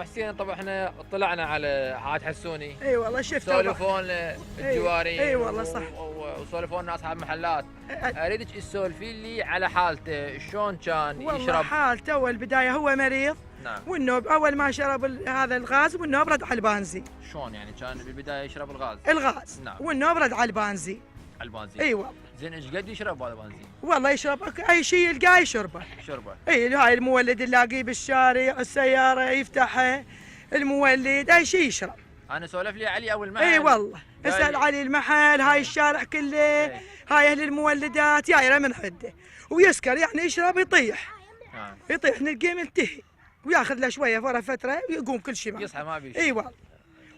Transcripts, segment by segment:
حسين طبعا احنا طلعنا على حاج حسوني. اي والله شفت سولفون الجوارين. اي والله صح. وسولفون اصحاب محلات. اريدك تسولفي لي على حالته، شلون كان والله يشرب؟ حالته اول بدايه هو مريض. نعم. والنوب اول ما شرب هذا الغاز والنوب رد على البنزين. شلون يعني كان بالبدايه يشرب الغاز؟ الغاز. نعم. والنوب رد على البنزين. على البنزين. اي والله. زين ايش قد يشرب هذا البنزين؟ والله يشرب اي شيء يلقاه يشربه. شربه. اي هاي المولد نلاقيه بالشارع، السياره يفتحها، المولد اي شيء يشرب. انا سولف لي علي اول محل. اي والله اسال علي المحل، هاي الشارع كله، هاي اهل المولدات جايره من عنده، ويسكر يعني يشرب يطيح. يطيح نلقيه ملتهي وياخذ له شويه ورا فتره ويقوم كل شيء. يصحى ما بيشرب. اي والله.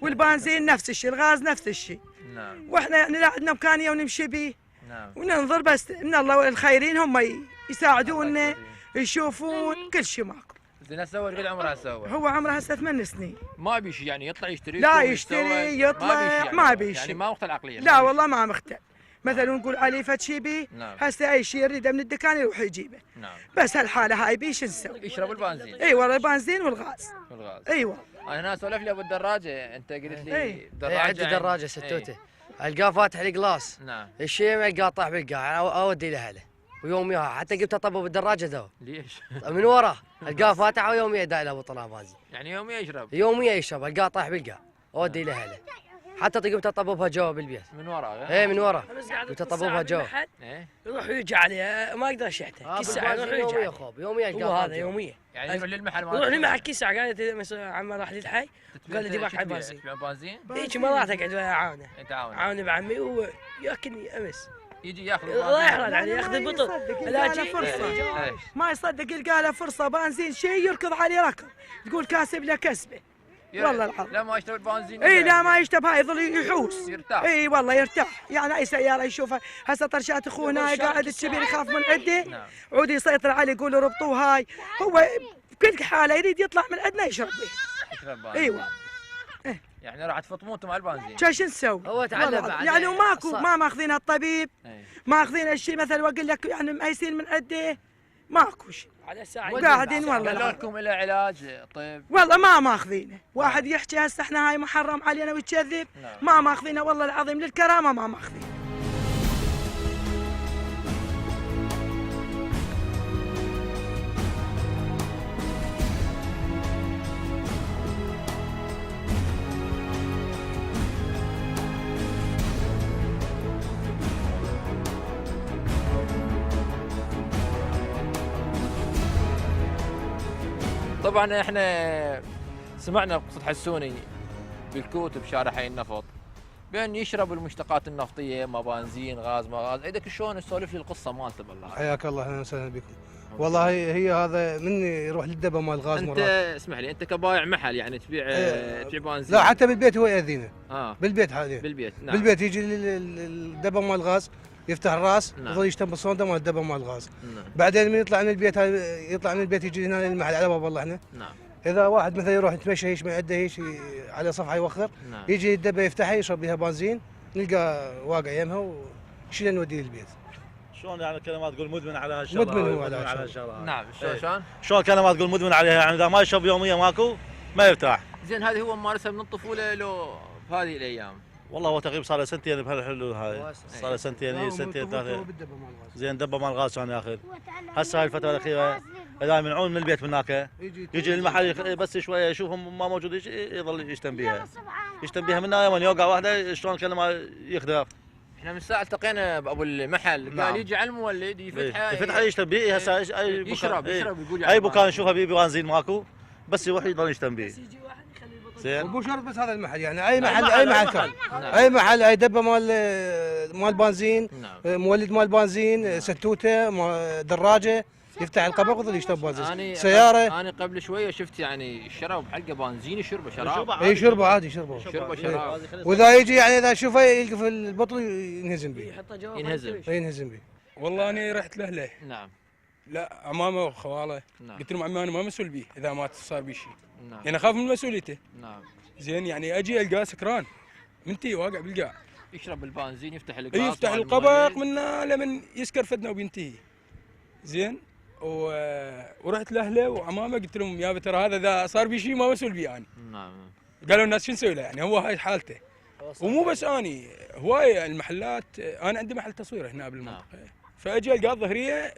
والبنزين نفس الشيء، الغاز نفس الشيء. نعم. واحنا يعني لا عندنا امكانيه ونمشي به. نعم. وننظر بس من الله الخيرين هم يساعدونا يشوفون كل شيء ماكو. زين هسه ايش قد عمره هسه هو عمره هسه 8 سنين. ما بيشي يعني يطلع يشتري؟ لا يشتري يطلع ما بيشي. يعني ما مختل عقليا؟ لا والله ما مختل. مثلا نقول علي فد شي بيه، نعم. هسه اي شيء يريده من الدكان يروح يجيبه. نعم. بس هالحاله هاي بيه شو نسوي؟ يشرب البنزين. اي والله البنزين والغاز. والغاز. اي والله. انا سولف لي ابو الدراجه، انت قلت لي دراجه. عندي دراجه ستوته. القاه فاتح القلاص. نعم. الشيء القاه طاح بالقاع اودي لاهله. ويوميها حتى جبت اطبه بالدراجه ذو. ليش؟ من وراه القاه فاتحه ويوميا دايله ابو طلال بازي. يعني يوميا يشرب؟ يوميا يشرب، القاه طاح بالقاع اودي لاهله. حتى قمت اطببها جوا بالبيت. من وراه؟ ايه من وراه. قمت اطببها جوا. ايه؟ يروح ويجي عليه ما يقدر يشحته. كل ساعه يروح ويجي يوميا خوب يوميا القاه. هذا يوميا. يعني يروح للمحل يروح للمحل كل ساعه قال عمه راح للحي قال لي ديبك على البنزين. تبيع بنزين؟ هيك مرات اقعد ويا عاونه. انت عاونه؟ عاونه بعمي وياكلني امس. يجي ياخذ الله يحرد عليه ياخذ البطل. لا فرصه. ما يصدق يلقى له فرصه بنزين شيء يركض عليه ركض. تقول كاسب له كسبه. والله العظيم. لا ما يشتري البنزين. اي لا ما يشتب هاي يظل يحوس. يرتاح. اي والله يرتاح، يعني اي سياره يشوفها هسه طرشات اخوه هنا قاعد الكبير يخاف من عنده. نعم. عود يسيطر عليه يقول له ربطوه هاي، هو بكل حاله يريد يطلع من عندنا يشرب به. يشرب بنزين. ايوه. يعني راح تفطمون انتم على البنزين. شو نسوي؟ هو تعلم بعد يعني وماكو ما ماخذين الطبيب، أي. ماخذين الشيء مثل واقول لك يعني مقيسين من عنده، ماكو شيء. على ساعه وقاعدين والله. قالوا لكم له علاج طيب؟ والله ما ماخذينه، واحد يحكي هسه احنا هاي محرم علينا ويكذب. نعم. ما ماخذينه والله العظيم للكرامه ما ماخذينه. طبعا احنا سمعنا قصة حسوني بالكوت بشارع حي النفط بأن يشرب المشتقات النفطية، ما بنزين غاز ما غاز. عندك شلون تسولف لي القصة مالته بالله؟ حياك الله، اهلا وسهلا بكم. والله هي هذا من يروح للدبه مال الغاز انت مرات. اسمح لي، انت كبايع محل يعني تبيع تبيع بنزين؟ لا حتى بالبيت هو ياذينا. بالبيت حاليا. بالبيت نعم. بالبيت يجي الدبه مال الغاز يفتح الراس نعم. يظل يشتم بالصونده مال الدبه مال الغاز. نعم. بعدين من يطلع من البيت يطلع من البيت يجي هنا المحل على باب الله هنا. نعم. اذا واحد مثلا يروح يتمشى هيش من عنده هيش على صفحه يوخر. نعم. يجي الدبه يفتحها يشرب بها بنزين، نلقى واقع يمها وشيله نوديه البيت. شلون يعني كلمات تقول مدمن على هالشغله؟ مدمن هو على هالشغله. نعم. شلون؟ شلون كلمات تقول مدمن عليها؟ يعني اذا ما يشرب يوميا ماكو ما يرتاح. زين هذه هو ممارسة من الطفولة لو بهذه الأيام؟ والله هو تقريبا صار له سنتين بهالحلول هاي، صار له سنتين سنتين ثلاثه. زين دبه مال الغاز كان ياخذ. هسه هاي الفتره الاخيره اذا يمنعون من البيت من هناك يجي للمحل بس شويه يشوفهم ما موجود يظل يشتم بها. يشتم بها من يوم يوقع واحده شلون كلمه يخدر. احنا من ساعة التقينا بابو المحل قال نعم. يجي على المولد يفتحه يشتم به هسه يشرب يقول اي بكان نشوفه بيه بنزين ماكو بس يروح يضل يشتم به. زين مو شرط بس هذا المحل، يعني اي محل كان اي محل اي دبه مال بنزين. نعم. مولد مال بنزين ستوته دراجه يفتح القبق ويظل يشرب بنزين. سيارة انا قبل شويه شفت يعني شرب حلقه بنزين يشربه شراب. اي شربه عادي يشربه شراب. واذا يجي يعني اذا شوفه يلقى في البطل ينهزم به. ينهزم به. والله انا رحت له. نعم. لا عمامه وخواله. نعم. قلت لهم عمي انا ما مسؤول به اذا ما صار بي شيء. نعم. يعني اخاف من مسؤوليته. نعم. زين يعني اجي القاه سكران منتي واقع بالقاع. يشرب البنزين يفتح القاص يفتح القبق من لمن يسكر فدنا وبينتهي. زين ورحت لاهله وعمامه قلت لهم يابا ترى هذا اذا صار بي شيء ما مسؤول بي انا. نعم. قالوا الناس شو نسوي له يعني هو هاي حالته. ومو بس اني هوايه المحلات انا عندي محل تصوير هنا بالمنطقه. فاجي القاه الظهريه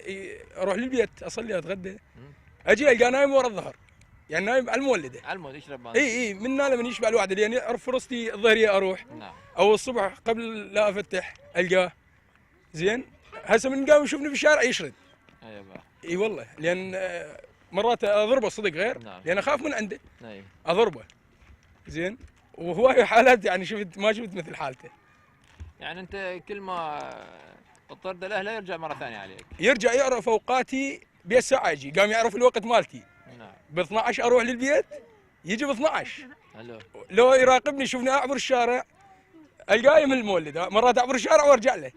اروح للبيت اصلي اتغدى. اجي القاه نايم ورا الظهر. يعني نايم على المولده. على المولده يشرب بنزين. اي من لما يشبع الواحد لان يعرف فرصتي الظهريه اروح. نعم. او الصبح قبل لا افتح القاه. زين هسه من قام يشوفني في الشارع يشرد. ايوه. اي والله لان مرات اضربه صدق غير. نعم. لان اخاف من عنده. ايوه. اضربه. زين وهواي حالات يعني ما شفت مثل حالته. يعني انت كل ما تطرد الاهله يرجع مره ثانيه عليك. يرجع يعرف اوقاتي بالساعه يجي قام يعرف الوقت مالتي. نعم. ب 12 اروح للبيت يجي ب 12. حلو. لو يراقبني يشوفني اعبر الشارع القاه من المولد مرات اعبر الشارع وارجع له.